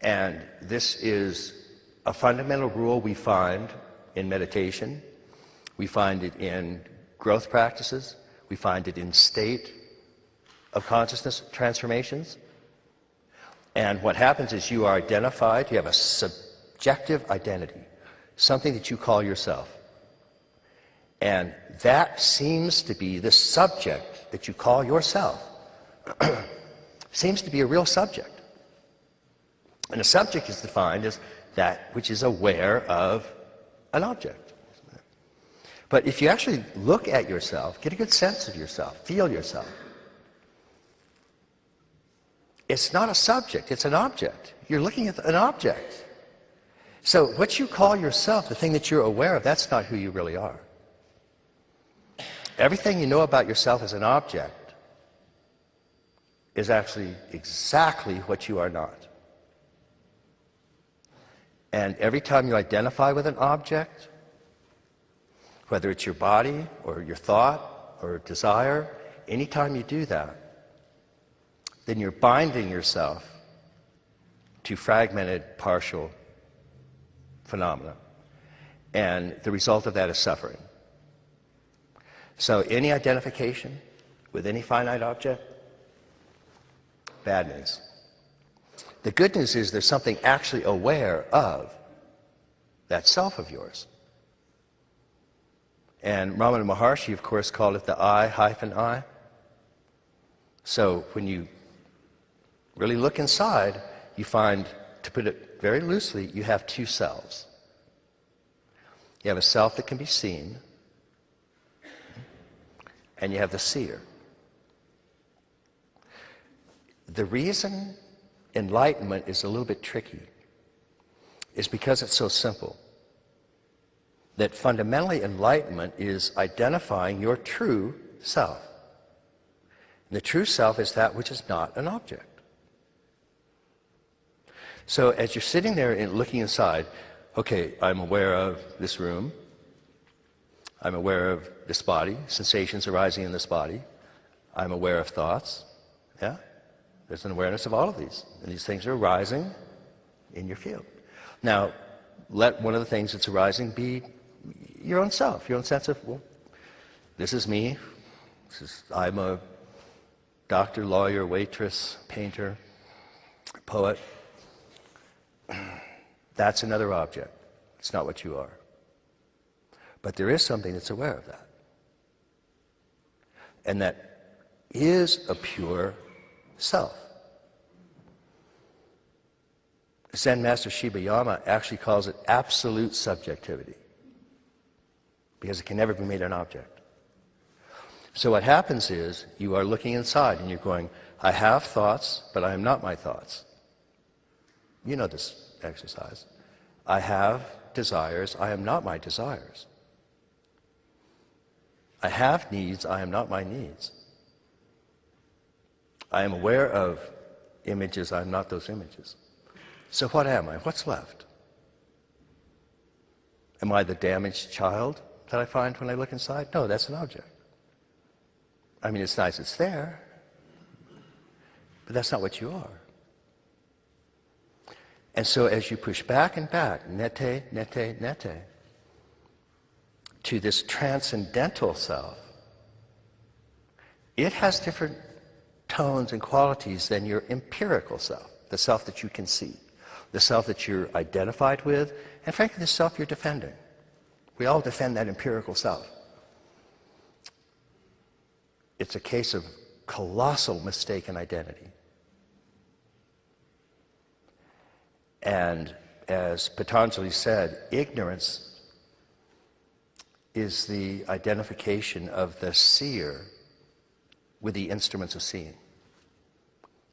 And this is a fundamental rule we find in meditation. We find it in growth practices. We find it in state of consciousness transformations. And what happens is you are identified, you have a subjective identity, something that you call yourself. And that seems to be the subject that you call yourself, seems to be a real subject. And a subject is defined as that which is aware of an object. But if you actually look at yourself, get a good sense of yourself, feel yourself, it's not a subject, it's an object. You're looking at an object. So what you call yourself, the thing that you're aware of, that's not who you really are. Everything you know about yourself as an object is actually exactly what you are not. And every time you identify with an object, whether it's your body or your thought or desire, anytime you do that, then you're binding yourself to fragmented, partial phenomena. And the result of that is suffering. So any identification with any finite object, bad news. The good news is there's something actually aware of that self of yours. And Ramana Maharshi, of course, called it the I-I. So when you really look inside, you find, to put it very loosely, you have two selves. You have a self that can be seen, and you have the seer. The reason enlightenment is a little bit tricky is because it's so simple. That fundamentally enlightenment is identifying your true self. And the true self is that which is not an object. So as you're sitting there and looking inside, okay, I'm aware of this room. I'm aware of this body, sensations arising in this body. I'm aware of thoughts. Yeah? There's an awareness of all of these. And these things are arising in your field. Now, let one of the things that's arising be your own self, your own sense of, well, this is me. I'm a doctor, lawyer, waitress, painter, poet. That's another object. It's not what you are. But there is something that's aware of that. And that is a pure self. Zen Master Shibayama actually calls it absolute subjectivity, because it can never be made an object. So what happens is, you are looking inside and you're going, I have thoughts, but I am not my thoughts. You know this exercise. I have desires, I am not my desires. I have needs, I am not my needs. I am aware of images, I am not those images. So what am I? What's left? Am I the damaged child that I find when I look inside? No, that's an object. I mean, it's nice it's there, but that's not what you are. And so as you push back and back, nete, to this transcendental self, it has different tones and qualities than your empirical self, the self that you can see, the self that you're identified with, and frankly, the self you're defending. We all defend that empirical self. It's a case of colossal mistaken identity. And as Patanjali said, ignorance is the identification of the seer with the instruments of seeing.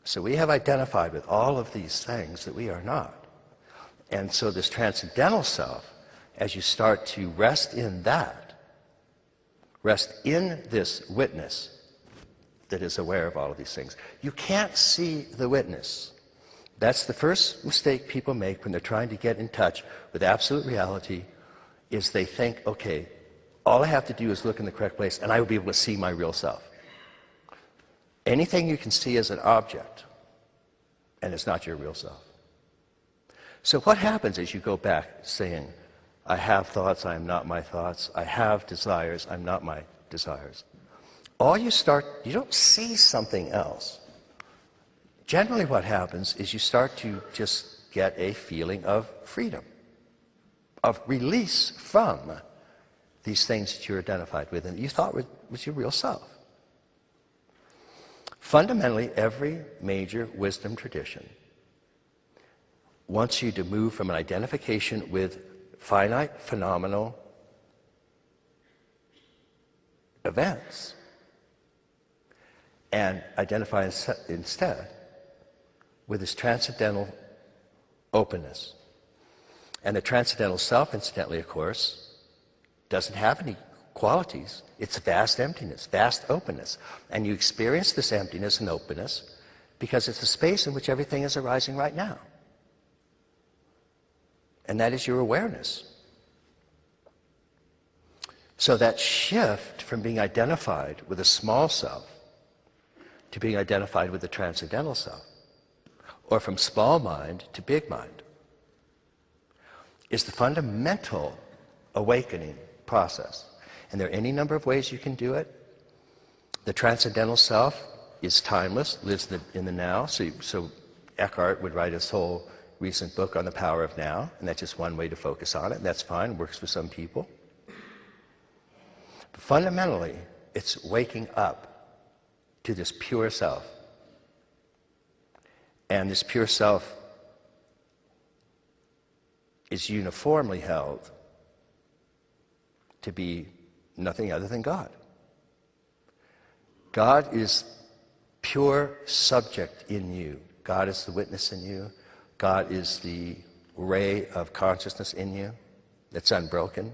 So we have identified with all of these things that we are not. And so this transcendental self, as you start to rest in that, rest in this witness that is aware of all of these things. You can't see the witness. That's the first mistake people make when they're trying to get in touch with absolute reality, is they think, okay, all I have to do is look in the correct place and I will be able to see my real self. Anything you can see as an object, and it's not your real self. So what happens is you go back saying, I have thoughts, I am not my thoughts. I have desires, I'm not my desires. You don't see something else. Generally what happens is you start to just get a feeling of freedom, of release from these things that you're identified with and that you thought was your real self. Fundamentally, every major wisdom tradition wants you to move from an identification with finite, phenomenal events and identify instead with this transcendental openness. And the transcendental self, incidentally, of course, doesn't have any qualities. It's vast emptiness, vast openness. And you experience this emptiness and openness because it's the space in which everything is arising right now. And that is your awareness. So that shift from being identified with a small self to being identified with the transcendental self, or from small mind to big mind, is the fundamental awakening process. And there are any number of ways you can do it. The transcendental self is timeless, lives in the now. So Eckhart would write his whole recent book on the power of now, and that's just one way to focus on it, and that's fine, works for some people. But fundamentally, it's waking up to this pure self. And this pure self is uniformly held to be nothing other than God. God is pure subject in you. God is the witness in you. God is the ray of consciousness in you that's unbroken.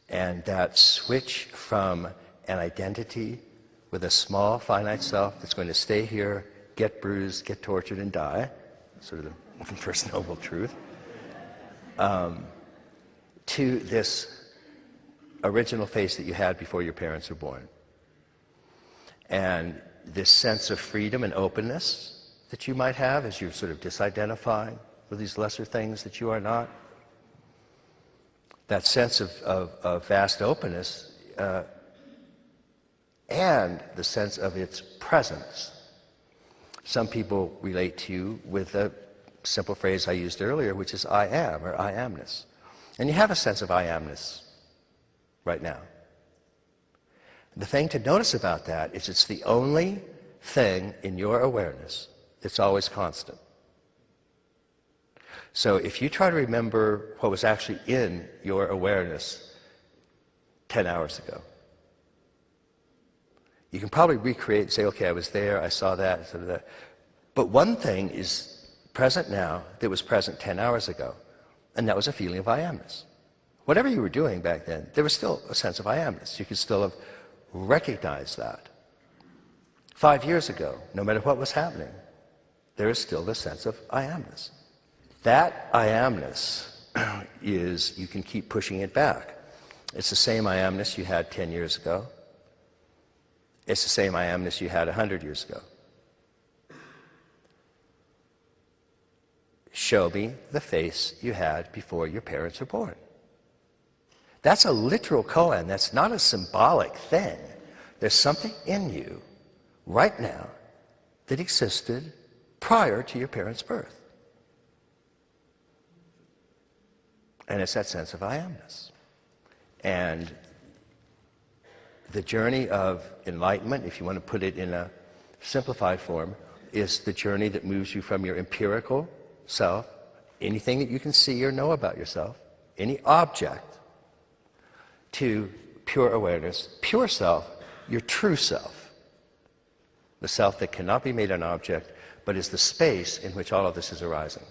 And that switch from an identity with a small finite self that's going to stay here, get bruised, get tortured, and die, sort of the first noble truth, to this original face that you had before your parents were born. And this sense of freedom and openness that you might have as you're sort of disidentifying with these lesser things that you are not, that sense of vast openness and the sense of its presence. Some people relate to you with a simple phrase I used earlier, which is I am, or I amness. And you have a sense of I amness right now. The thing to notice about that is it's the only thing in your awareness that's always constant. So if you try to remember what was actually in your awareness 10 hours ago, you can probably recreate and say, okay, I was there, I saw that, sort of that. But one thing is present now that was present 10 hours ago, and that was a feeling of I amness. Whatever you were doing back then, there was still a sense of I amness. You could still have recognized that. 5 years ago, no matter what was happening, there is still the sense of I amness. That I amness is, you can keep pushing it back. It's the same I amness you had 10 years ago. It's the same I amness you had 100 years ago. Show me the face you had before your parents were born. That's a literal koan. That's not a symbolic thing. There's something in you right now that existed prior to your parents' birth. And it's that sense of I amness. And the journey of enlightenment, if you want to put it in a simplified form, is the journey that moves you from your empirical self, anything that you can see or know about yourself, any object, to pure awareness, pure self, your true self, the self that cannot be made an object, but is the space in which all of this is arising.